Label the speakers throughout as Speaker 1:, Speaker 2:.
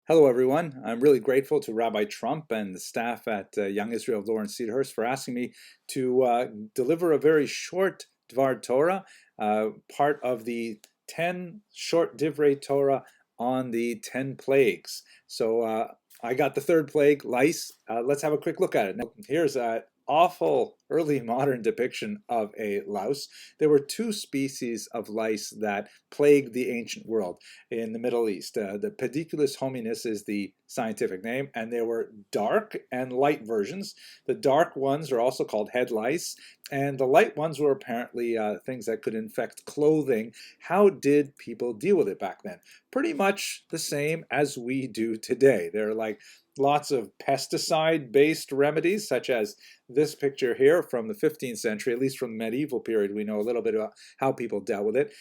Speaker 1: Hello, everyone. I'm really grateful to Rabbi Trump and the staff at Young Israel of Lawrence-Cedarhurst for asking me to deliver a very short Dvar Torah, part of the 10 short Divrei Torah on the 10 plagues. So I got the third plague, lice. Let's have a quick look at it. Now, here's an awful early modern depiction of a louse. There were two species of lice that plagued the ancient world in the Middle East. The Pediculus hominis is the scientific name, and there were dark and light versions. The dark ones are also called head lice, and the light ones were apparently things that could infect clothing. How did people deal with it back then? Pretty much the same as we do today. There are like lots of pesticide-based remedies, such as this picture here from the 15th century, at least from the medieval period. We know a little bit about how people dealt with it.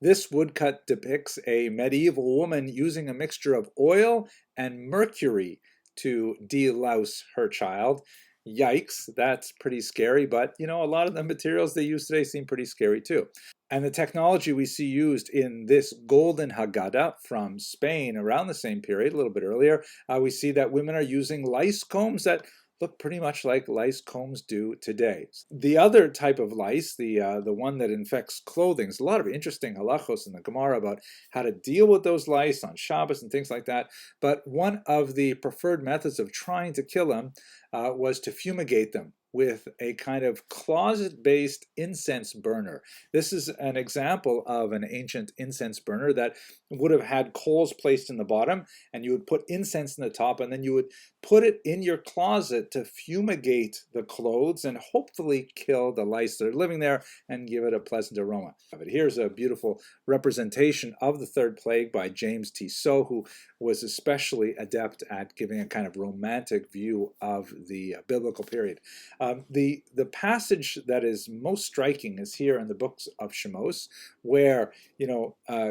Speaker 1: This woodcut depicts a medieval woman using a mixture of oil and mercury to delouse her child. Yikes, that's pretty scary, but a lot of the materials they use today seem pretty scary too. And the technology we see used in this golden Haggadah from Spain around the same period, a little bit earlier, we see that women are using lice combs that look pretty much like lice combs do today. The other type of lice, the one that infects clothing, there's a lot of interesting halachos in the Gemara about how to deal with those lice on Shabbos and things like that. But one of the preferred methods of trying to kill them was to fumigate them with a kind of closet-based incense burner. This is an example of an ancient incense burner that would have had coals placed in the bottom, and you would put incense in the top, and then you would put it in your closet to fumigate the clothes and hopefully kill the lice that are living there and give it a pleasant aroma. But here's a beautiful representation of the third plague by James Tissot, who was especially adept at giving a kind of romantic view of the biblical period. The passage that is most striking is here in the books of Shemos, where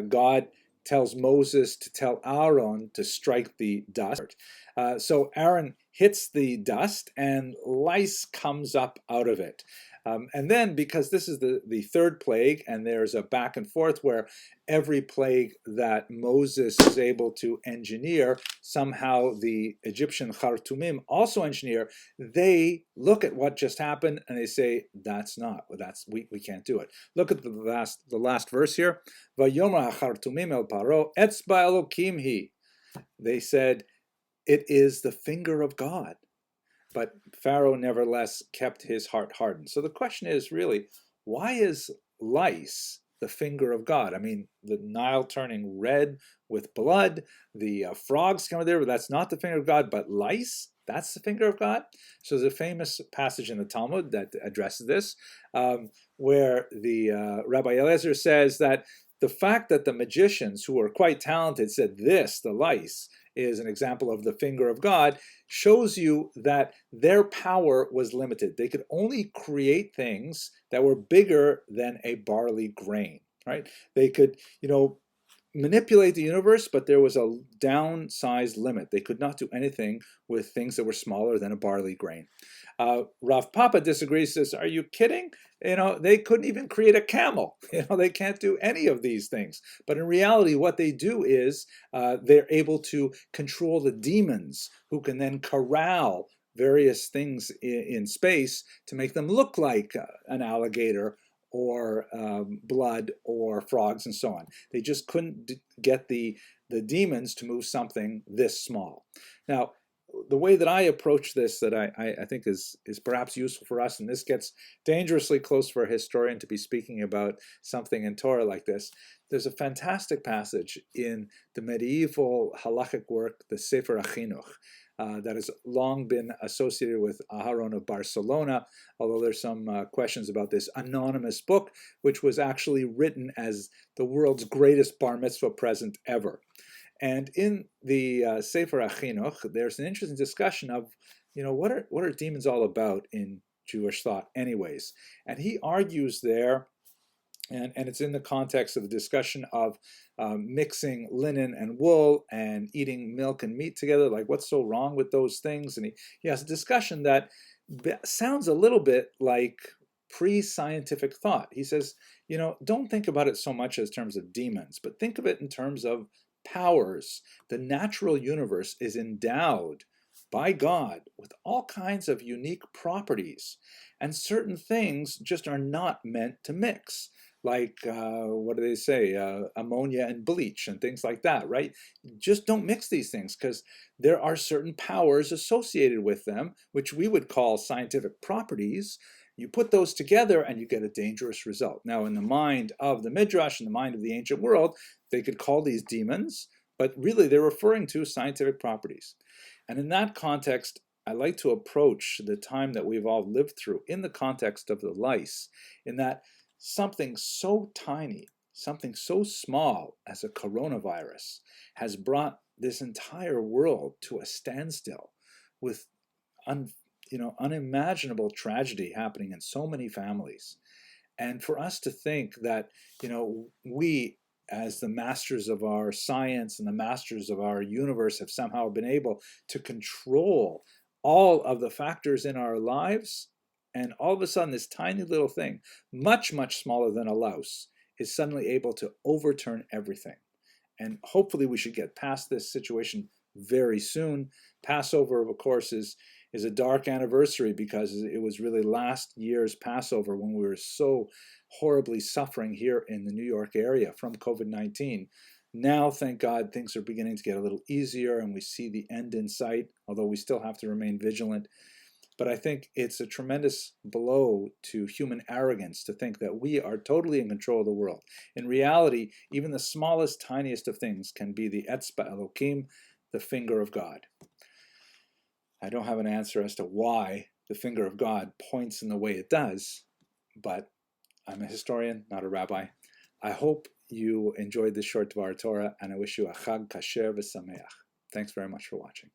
Speaker 1: God tells Moses to tell Aaron to strike the dust. So Aaron hits the dust and lice comes up out of it. And then, because this is the third plague, and there's a back and forth where every plague that Moses is able to engineer, somehow the Egyptian Khartoumim also engineer, they look at what just happened and they say, we can't do it. Look at the last verse here. Vayomer Khartoumim el Paro, etzba Elokim hi. They said, it is the finger of God. But Pharaoh nevertheless kept his heart hardened. So the question is really, why is lice the finger of God? I mean, the Nile turning red with blood, the frogs coming there, but that's not the finger of God, but lice, that's the finger of God? So there's a famous passage in the Talmud that addresses this, where the Rabbi Eliezer says that the fact that the magicians, who were quite talented, said this, the lice, is an example of the finger of God, shows you that their power was limited. They could only create things that were bigger than a barley grain, right? They could, manipulate the universe, but there was a downsized limit. They could not do anything with things that were smaller than a barley grain. Rav Papa disagrees, says, are you kidding? They couldn't even create a camel. They can't do any of these things. But in reality, what they do is they're able to control the demons, who can then corral various things in space to make them look like an alligator or blood or frogs and so on. They just couldn't get the demons to move something this small. Now, the way that I approach this that I think is perhaps useful for us, and this gets dangerously close for a historian to be speaking about something in Torah like this, there's a fantastic passage in the medieval halachic work, the Sefer HaChinuch, that has long been associated with Aharon of Barcelona, although there's some questions about this anonymous book, which was actually written as the world's greatest bar mitzvah present ever. And in the Sefer HaChinuch, there's an interesting discussion of, what are demons all about in Jewish thought anyways? And he argues there, and it's in the context of the discussion of mixing linen and wool and eating milk and meat together, like what's so wrong with those things? And he has a discussion that sounds a little bit like pre-scientific thought. He says, don't think about it so much as terms of demons, but think of it in terms of powers. The natural universe is endowed by God with all kinds of unique properties, and certain things just are not meant to mix. Like, what do they say? Ammonia and bleach and things like that, right? Just don't mix these things because there are certain powers associated with them, which we would call scientific properties. You put those together and you get a dangerous result. Now, in the mind of the Midrash, in the mind of the ancient world, they could call these demons, but really they're referring to scientific properties. And in that context, I like to approach the time that we've all lived through in the context of the lice, in that something so tiny, something so small as a coronavirus has brought this entire world to a standstill with unimaginable tragedy happening in so many families. And for us to think that, we as the masters of our science and the masters of our universe have somehow been able to control all of the factors in our lives, and all of a sudden this tiny little thing, much, much smaller than a louse, is suddenly able to overturn everything. And hopefully we should get past this situation very soon. Passover, of course, is a dark anniversary because it was really last year's Passover when we were so horribly suffering here in the New York area from COVID-19. Now, thank God, things are beginning to get a little easier and we see the end in sight, although we still have to remain vigilant. But I think it's a tremendous blow to human arrogance to think that we are totally in control of the world. In reality, even the smallest, tiniest of things can be the Etzba Elokim, the finger of God. I don't have an answer as to why the finger of God points in the way it does, but I'm a historian, not a rabbi. I hope you enjoyed this short Dvar Torah, and I wish you a Chag Kasher v'Sameach. Thanks very much for watching.